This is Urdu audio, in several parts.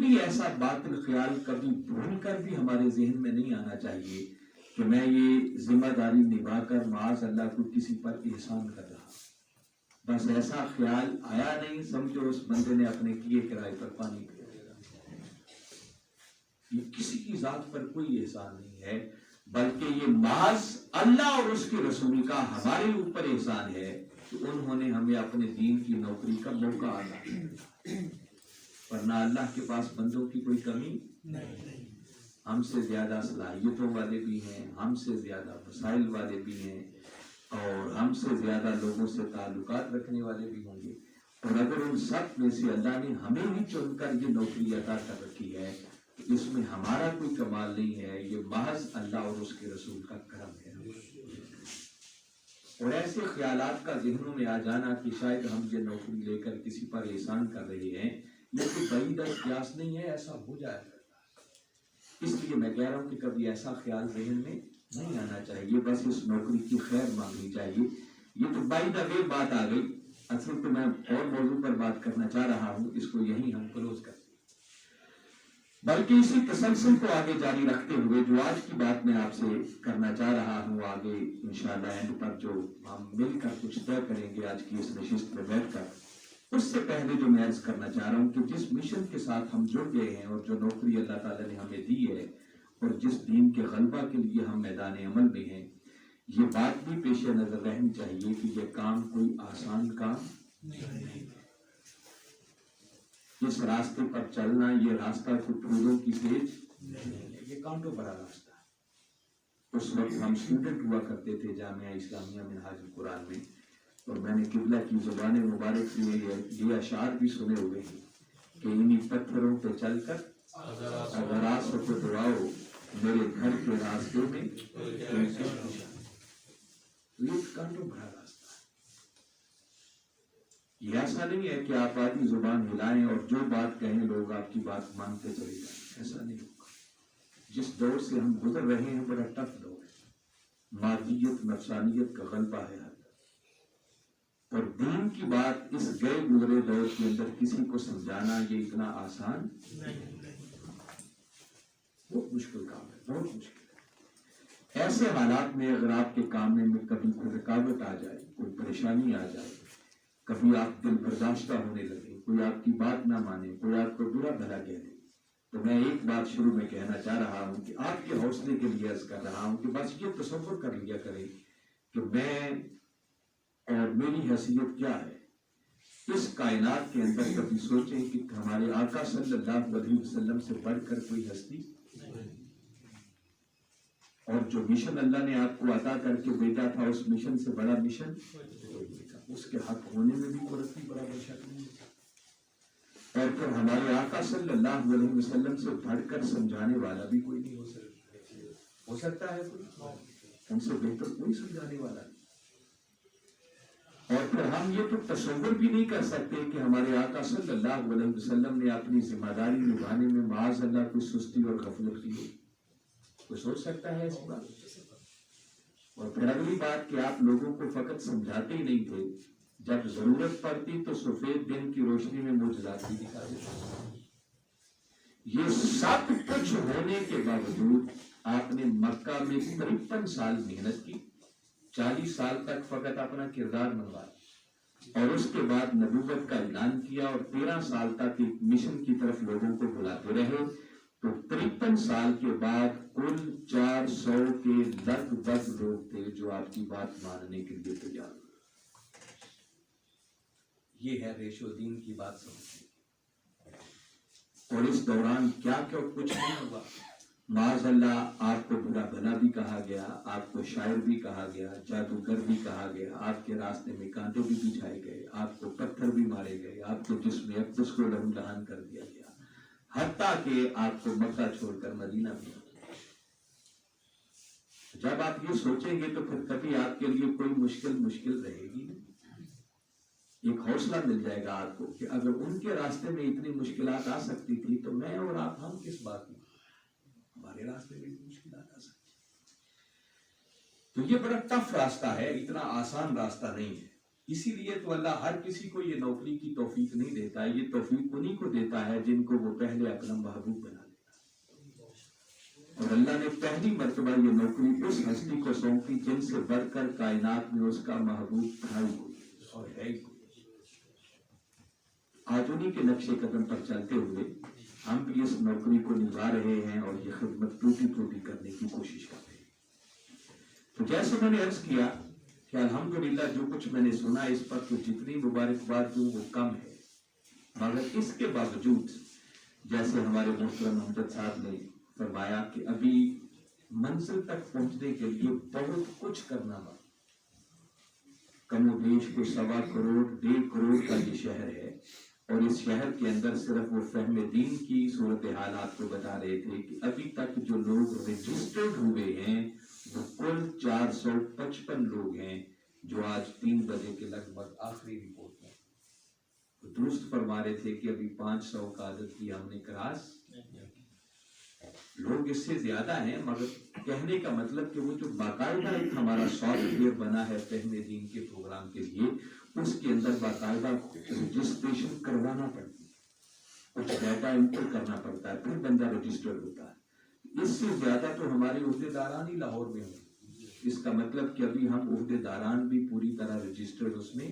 بھی ایسا باطل خیال کبھی بھول کر بھی ہمارے ذہن میں نہیں آنا چاہیے کہ میں یہ ذمہ داری نبھا کر معاذ اللہ کو کسی پر احسان کر رہا. بس ایسا خیال آیا نہیں، سمجھو اس بندے نے اپنے کیے کرائے پر پانی پیا. یہ کسی کی ذات پر کوئی احسان نہیں ہے، بلکہ یہ محض اللہ اور اس کے رسول کا ہمارے اوپر احسان ہے کہ انہوں نے ہمیں اپنے دین کی نوکری کا موقع عطا کیا. ورنہ اللہ کے پاس بندوں کی کوئی کمی نہیں. ہم سے زیادہ صلاحیتوں والے بھی ہیں، ہم سے زیادہ وسائل والے بھی ہیں، اور ہم سے زیادہ لوگوں سے تعلقات رکھنے والے بھی ہوں گے. اور اگر ان سب میں سے اللہ نے ہمیں ہی چن کر یہ نوکری عطا کر رکھی ہے، اس میں ہمارا کوئی کمال نہیں ہے، یہ محض اللہ اور اس کے رسول کا کرم ہے. اور ایسے خیالات کا ذہنوں میں آ جانا کہ شاید ہم یہ نوکری لے کر کسی پر احسان کر رہے ہیں، یہ کوئی بعید قیاس نہیں ہے، ایسا ہو جائے گا. اس لیے میں کہہ رہا ہوں کہ کبھی ایسا خیال ذہن میں نہیں آنا چاہیے، بس اس نوکری کی خیر مانگنی چاہیے. یہ تو بائی دا وے بات آ گئی. اصل تو میں اور موضوع پر بات کرنا چاہ رہا ہوں، اس کو یہیں ہم کلوز کرتے ہیں. بلکہ اسی تسلسل کو آگے جاری رکھتے ہوئے جو آج کی بات میں آپ سے کرنا چاہ رہا ہوں، آگے انشاءاللہ اینڈ پر جو ہم مل کر کچھ طے کریں گے آج کی اس نشست میں بیٹھ کر، اس سے پہلے جو میں عرض کرنا چاہ رہا ہوں کہ جس مشن کے ساتھ ہم جڑ گئے ہیں اور جو نوکری اللہ تعالیٰ نے ہمیں دی ہے اور جس دین کے غلبہ کے لیے ہم میدان عمل میں ہیں، یہ بات بھی پیش نظر رہنی چاہیے کہ یہ کام کوئی آسان کام نہیں. اس راستے پر چلنا یہ راستہ کوئی پھولوں کی سیج نہیں ہے، یہ کانٹوں بھرا راستہ ہے. اس وقت ہم اسٹوڈنٹ ہوا کرتے تھے جامعہ اسلامیہ منہاج القرآن میں، اور میں نے قبلہ کی زبان مبارک میں یہ اشعار بھی سنے ہوئے ہیں کہ انہی پتھروں پہ چل کر اگر آ سکو تو آؤ میرے گھر کے راستے میں. یہ کانٹوں بھرا راستہ ہے. یہ ایسا نہیں ہے کہ آپ آدھی زبان ہلائیں اور جو بات کہیں لوگ آپ کی بات مانتے چلے جائیں. ایسا نہیں ہوگا. جس دور سے ہم گزر رہے ہیں بڑا ٹف دور ہے، مادیت نفسانیت کا غلبہ ہے ہر طرف، اور دین کی بات اس گئے گزرے دور کے اندر کسی کو سمجھانا یہ اتنا آسان بہت مشکل کام ہے، بہت مشکل ہے. ایسے حالات میں اگر آپ کے کام میں کبھی کوئی رکاوٹ آ جائے، کوئی پریشانی آ جائے، کبھی آپ دل برداشتہ ہونے لگے، کوئی آپ کی بات نہ مانے، کوئی آپ کو برا بھلا کہہ دے، تو میں ایک بات شروع میں کہنا چاہ رہا ہوں کہ آپ کے حوصلے کے لیے عرض کر رہا ہوں کہ بس یہ تصور کر لیا کریں کہ میں اور میری حیثیت کیا ہے اس کائنات کے اندر. کبھی سوچیں کہ ہمارے آقا صلی اللہ علیہ وسلم سے بڑھ کر کوئی ہستی، اور جو مشن اللہ نے آپ کو عطا کر کے بھیجا تھا اس مشن سے بڑا مشن اس کے حق ہونے میں بھی کوئی برابر شک نہیں. اور پھر ہمارے آقا صلی اللہ علیہ وسلم سے بڑھ کر سمجھانے والا بھی کوئی نہیں ہو سکتا ہے کوئی ان سے بہتر کوئی سمجھانے والا نہیں. اور پھر ہم یہ تو تصور بھی نہیں کر سکتے کہ ہمارے آقا صلی اللہ علیہ وسلم نے اپنی ذمہ داری نبھانے میں معاذ اللہ کوئی سستی اور غفلت کی ہو. کوئی سوچ سکتا ہے ایسی بات؟ اور پھر اگلی بات کہ آپ لوگوں کو فقط سمجھاتے ہی نہیں تھے، جب ضرورت پڑتی تو سفید دن کی روشنی میں معجزات بھی دکھا دیتے. یہ سب کچھ ہونے کے باوجود آپ نے مکہ میں 53 سال محنت کی، 40 سال تک فقط اپنا کردار منوایا، اور اس کے بعد نبوت کا اعلان کیا، اور 13 سال تک ایک مشن کی طرف لوگوں کو بلاتے رہے. تو 53 سال کے بعد کل 400 کے لگ بھگ لوگ تھے جو آپ کی بات ماننے کے لیے تیار ہوئے. یہ ہے ریشو دین کی بات سمجھنے. اور اس دوران کیا کیا کچھ نہیں ہوا. معاذ اللہ آپ کو برا بھلا بھی کہا گیا، آپ کو شاعر بھی کہا گیا، جادوگر بھی کہا گیا، آپ کے راستے میں کانٹے بھی بچھائے گئے، آپ کو پتھر بھی مارے گئے، آپ کو جسم اقدس کو لہو لہان کر دیا گیا، حتیٰ کہ آپ کو مکہ چھوڑ کر مدینہ بھی. جب آپ یہ سوچیں گے تو پھر کبھی آپ کے لیے کوئی مشکل رہے گی. ایک حوصلہ مل جائے گا آپ کو کہ اگر ان کے راستے میں اتنی مشکلات آ سکتی تھی تو میں اور آپ ہم کس بات میں، ہمارے راستے میں بھی مشکلات آ سکتی. تو یہ بڑا ٹف راستہ ہے، اتنا آسان راستہ نہیں ہے. اسی لیے تو اللہ ہر کسی کو یہ نوکری کی توفیق نہیں دیتا، یہ توفیق انہی کو دیتا ہے جن کو وہ پہلے اپنا محبوب بنا لیتا ہے۔ اور اللہ نے پہلی مرتبہ یہ نوکری اس ہستی کو سونپی جن سے بڑھ کر کائنات میں اس کا محبوب تھا ہی کوئی اور ہے ہی کوئی۔ آج انہی کے نقش قدم پر چلتے ہوئے ہم بھی اس نوکری کو نبھا رہے ہیں اور یہ خدمت ٹوٹی ٹوٹی کرنے کی کوشش کر رہے ہیں۔ تو جیسے میں نے عرض کیا کہ الحمدللہ جو کچھ میں نے سنا اس پر تو جتنی مبارکباد دوں وہ کم ہے، مگر اس کے باوجود جیسے ہمارے محترم امجد صاحب نے فرمایا کہ ابھی منزل تک پہنچنے کے لیے بہت کچھ کرنا ہے۔ کم و بیش کو 1.25 کروڑ 1.5 کروڑ کا یہ شہر ہے، اور اس شہر کے اندر صرف وہ فہم دین کی صورتحال آپ کو بتا رہے تھے کہ ابھی تک جو لوگ رجسٹرڈ ہوئے ہیں وہ کل 455 لوگ ہیں، جو آج 3 بجے کے لگ بھگ آخری رپورٹ میں درست فرما رہے تھے کہ ابھی 500 کا عدد کی ہم نے کراس، لوگ اس سے زیادہ ہیں، مگر کہنے کا مطلب کہ وہ جو باقاعدہ ایک ہمارا سافٹ ویئر بنا ہے فہم دین کے پروگرام کے لیے، اس کے اندر باقاعدہ رجسٹریشن کروانا پڑتی ہے، کچھ ڈیٹا انٹر کرنا پڑتا ہے، پھر بندہ رجسٹرڈ ہوتا ہے۔ اس سے زیادہ تو ہمارے عہدے داران ہی لاہور میں ہوں، اس کا مطلب کہ ابھی ہم عہدے داران بھی پوری طرح رجسٹرڈ اس میں۔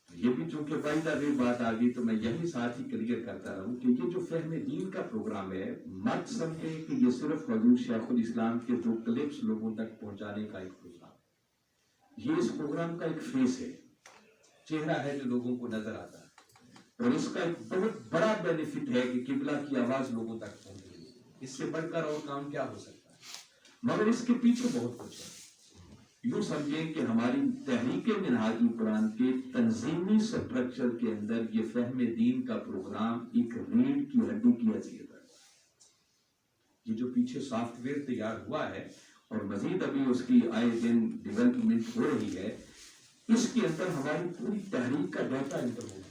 یہ بھی چونکہ باہر بات آ گئی تو میں یہی ساتھ ہی کلیئر کرتا رہوں کہ یہ جو فہم دین کا پروگرام ہے، مت سمجھیں کہ یہ صرف حضور شیخ الاسلام کے 2 کلپس لوگوں تک پہنچانے کا ایک پروگرام، یہ اس پروگرام کا ایک فیس ہے، چہرہ ہے جو لوگوں کو نظر آتا ہے، اور اس کا ایک بہت بڑا بینیفٹ ہے کہ قبلہ کی آواز لوگوں تک پہنچ رہی ہے۔ اس سے بڑھ کر اور کام کیا ہو سکتا ہے؟ مگر اس کے پیچھے بہت کچھ ہے۔ یوں سمجھیں کہ ہماری تحریک منہاج قرآن کے تنظیمی سٹرکچر کے اندر یہ فہم دین کا پروگرام ایک ریڑھ کی ہڈی کی حیثیت ہے۔ یہ جو پیچھے سافٹ ویئر تیار ہوا ہے اور مزید ابھی اس کی آئے دن ڈیولپمنٹ ہو رہی ہے، اس کے اندر ہماری پوری تحریک کا ڈیٹا انٹر ہوگا۔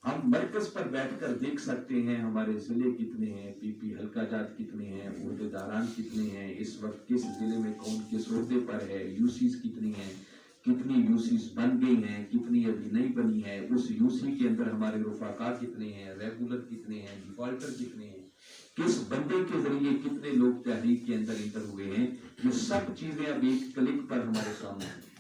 ہم مرکز پر بیٹھ کر دیکھ سکتے ہیں ہمارے ضلع کتنے ہیں، پی پی حلقہ جات کتنے ہیں، عہدے داران کتنے ہیں، اس وقت کس ضلع میں کون کس عہدے پر ہے، یو سیز کتنی ہیں، کتنی یو سیز بن گئی ہیں، کتنی ابھی نہیں بنی ہیں، اس یو سی کے اندر ہمارے رفقا کتنے ہیں، ریگولر کتنے ہیں، ڈیفالٹر کتنے ہیں، کس بندے کے ذریعے کتنے لوگ تحریک کے اندر انٹر ہوئے ہیں، یہ سب چیزیں اب ایک کلک پر ہمارے سامنے ہیں۔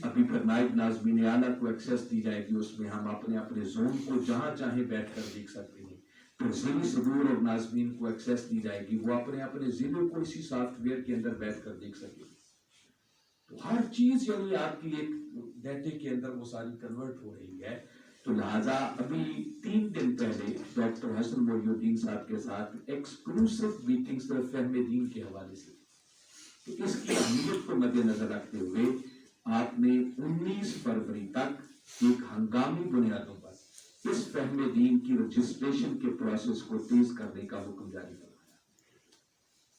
ابھی پھر نائب ناظمین اعلیٰ کو ایکسیس دی جائے گی، اس میں ہم اپنے اپنے زون کو جہاں چاہیں بیٹھ کر دیکھ سکتے ہیں۔ پھر ضلعی صدور اور ناظمین کو ایکسیس دی جائے گی، وہ اپنے اپنے ضلعوں کو اسی سافٹ ویئر کے اندر بیٹھ کر دیکھ سکتے ہیں۔ تو ہر چیز یعنی آپ کی ایک ڈیٹے کے اندر وہ ساری کنورٹ ہو رہی ہے۔ تو لہٰذا ابھی 3 دن پہلے ڈاکٹر حسن محی الدین صاحب کے ساتھ ایکسکلوسیو میٹنگ صرف فہم دین کے حوالے سے، تو اس کی اہمیت کو مد نظر رکھتے ہوئے آپ نے 19 فروری تک ایک ہنگامی بنیادوں پر اس فہم دین کی رجسٹریشن کے پروسیس کو تیز کرنے کا حکم جاری فرمایا۔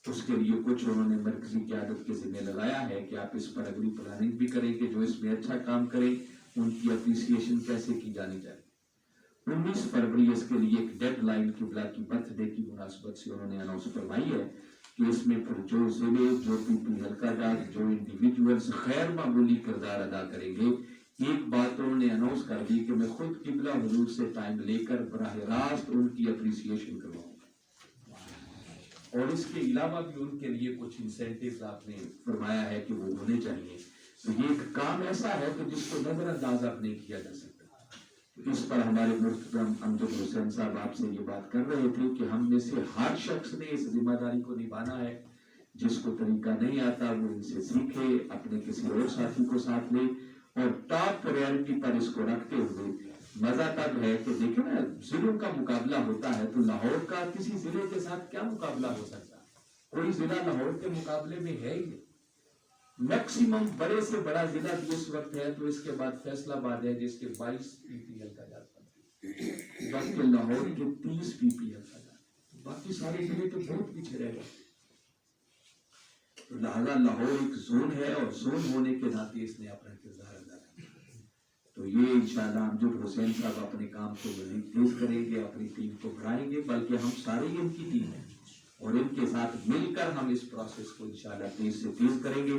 اس کے لیے کچھ انہوں نے مرکزی قیادت کے ذمہ لگایا ہے کہ آپ اس پر اگلی پلاننگ بھی کریں کہ جو اس میں اچھا کام کریں ان کی اپریسیشن کیسے کی جانی چاہیے۔ 19 فروری اس کے لیے ایک ڈیڈ لائن قبلہ کی برتھ ڈے کی مناسبت سے انہوں نے اناؤنس فرمائی ہے کہ اس میں پھر جو ضلع، جو پی پی حلقہ جات، جو انڈیویجولز غیر معمولی کردار ادا کریں گے، ایک بات انہوں نے اناؤنس کر دی کہ میں خود قبلہ حضور سے ٹائم لے کر براہ راست ان کی اپریسیشن کرواؤں گا، اور اس کے علاوہ بھی ان کے لیے کچھ انسینٹیوز آپ نے فرمایا ہے کہ وہ ہونے چاہیے۔ تو یہ ایک کام ایسا ہے کہ جس کو نظر انداز اب نہیں کیا جا سکتا۔ اس پر ہمارے محترم امجد حسین صاحب آپ سے یہ بات کر رہے تھے کہ ہم میں سے ہر شخص نے اس ذمہ داری کو نبھانا ہے۔ جس کو طریقہ نہیں آتا وہ ان سے سیکھے، اپنے کسی اور ساتھی کو ساتھ لے، اور ٹاپ پرائرٹی پر اس کو رکھتے ہوئے مزہ تب ہے کہ دیکھیں نا ضلعوں کا مقابلہ ہوتا ہے تو لاہور کا کسی ضلع کے ساتھ کیا مقابلہ ہو سکتا ہے؟ کوئی ضلع لاہور کے مقابلے میں ہے ہی نہیں۔ میکسیمم بڑے سے بڑا ضلع بھی اس وقت ہے تو اس کے بعد فیصلہ آباد ہے جس کے 22 پی پی ایل کا جاتا ہے، باقی لاہور کے 30 پی پی ایل کا جاتا ہے، باقی سارے ضلع تو بہت پیچھے رہ گئے۔ لہذا لاہور ایک زون ہے اور زون ہونے کے ناطے اس نے اپنا کردار ادا کرنا۔ تو یہ انشاءاللہ امجد حسین صاحب اپنے کام کو مزید تیز کریں گے، اپنی ٹیم کو بڑھائیں گے، بلکہ ہم سارے ان کی ٹیم ہیں اور ان کے ساتھ مل کر ہم اس پروسیس کو انشاءاللہ تیز سے تیز کریں گے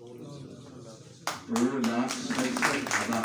2,67,000,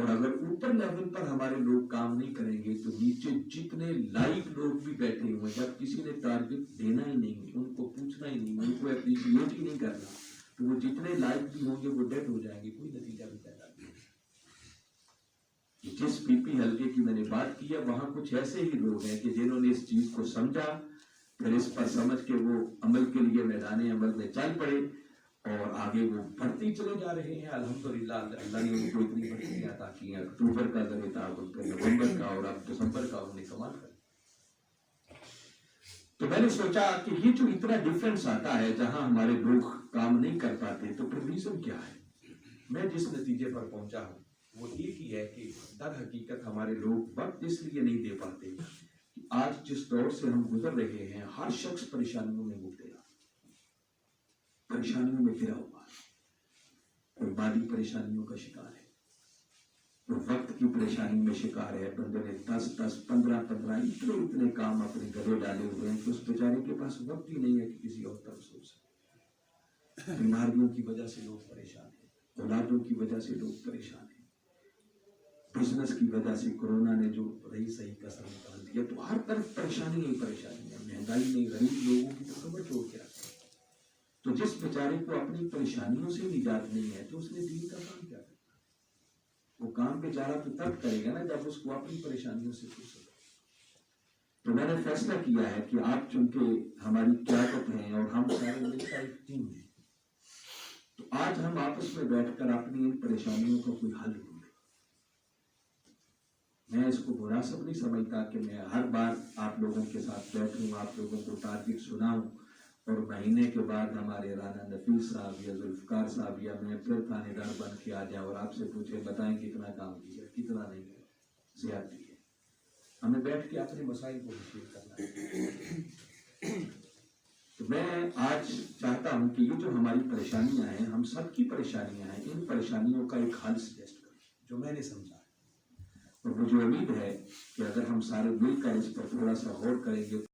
اور اگر اوپر لیول پر ہمارے لوگ کام نہیں کریں گے تو نیچے جتنے لائق لوگ بھی بیٹھے ہوئے جب کسی نے ٹارگٹ دینا ہی نہیں ان کو پوچھنا ہی نہیں ان کو اپریشیٹ ہی نہیں کرنا تو وہ جتنے لائق بھی ہوں گے وہ ڈیڈ ہو جائیں گے کوئی نتیجہ بھی پیدا نہیں ہوگا۔ جس پی پی حلقے کی میں نے بات کی ہے وہاں کچھ ایسے ہی لوگ ہیں کہ جنہوں نے اس چیز کو سمجھا پھر اس پر سمجھ کے وہ عمل کے لیے میدان عمل میں چل پڑے اور آگے وہ بڑھتی چلے جا رہے ہیں الحمدللہ اللہ نے ان کو اتنی بڑھتیاں عطا کی ہیں اکتوبر کا ذریعہ تھا پھر نومبر کا اور اب دسمبر کا انہوں نے کمال کر تو میں نے سوچا کہ یہ جو اتنا ڈفرینس آتا ہے جہاں ہمارے لوگ کام نہیں کر پاتے تو پھر ریزن کیا ہے میں جس نتیجے پر پہنچا ہوں وہ ایک ہی ہے کہ در حقیقت ہمارے لوگ وقت اس لیے نہیں دے پاتے کہ آج جس دور سے ہم گزر رہے ہیں ہر شخص پریشانیوں میں مبتلا پریشانیوں میں گھرا ہوا ہے کوئی مالی پریشانیوں کا شکار ہے کوئی وقت کی پریشانی میں شکار ہے بندے نے 10 15 اتنے کام اپنے گلے ڈالے ہوئے ہیں کہ اس بیچارے کے پاس وقت ہی نہیں ہے کہ کسی اور طرف سوچ سکے بیماریوں کی وجہ سے لوگ پریشان ہیں اولادوں کی وجہ سے لوگ پریشان ہیں بزنس کی وجہ سے کورونا نے جو رہی صحیح کسر نکال دیا تو ہر طرف پریشانی ہی پریشانی ہے مہنگائی نے غریب لوگوں کی تو خبر چھوڑ کے رکھا تو جس بیچارے کو اپنی پریشانیوں سے نجات نہیں ہے تو اس نے دین کا کام کیا کرنا وہ کام بیچارہ تو تب کرے گا نا جب اس کو اپنی پریشانیوں سے فرصت ہو تو میں نے فیصلہ کیا ہے کہ آپ چونکہ ہماری قیادت ہیں اور ہم سارے مل کر ایک ٹیم ہیں تو آج ہم آپس میں بیٹھ کر اپنی ان پریشانیوں کا کوئی حل ڈھونڈیں میں اس کو مناسب نہیں سمجھتا کہ میں ہر بار آپ لوگوں کے ساتھ بیٹھوں آپ لوگوں کو ٹارگٹ سناؤں اور مہینے کے بعد ہمارے رانا نفیس صاحب یا ذوالفقار صاحب یا میں پھر تھانے دار بن کے آ جاؤں اور آپ سے پوچھے بتائیں کتنا کام کیا کتنا نہیں کیا زیادتی ہے ہمیں بیٹھ کے اپنے مسائل کو حل کرنا ہے تو میں آج چاہتا ہوں کہ یہ جو ہماری پریشانیاں ہیں ہم سب کی پریشانیاں ہیں ان پریشانیوں کا ایک حل سجیسٹ کریں جو میں نے سمجھا ہے اور مجھے امید ہے کہ اگر ہم سارے مل کر اس پر تھوڑا سا غور کریں گے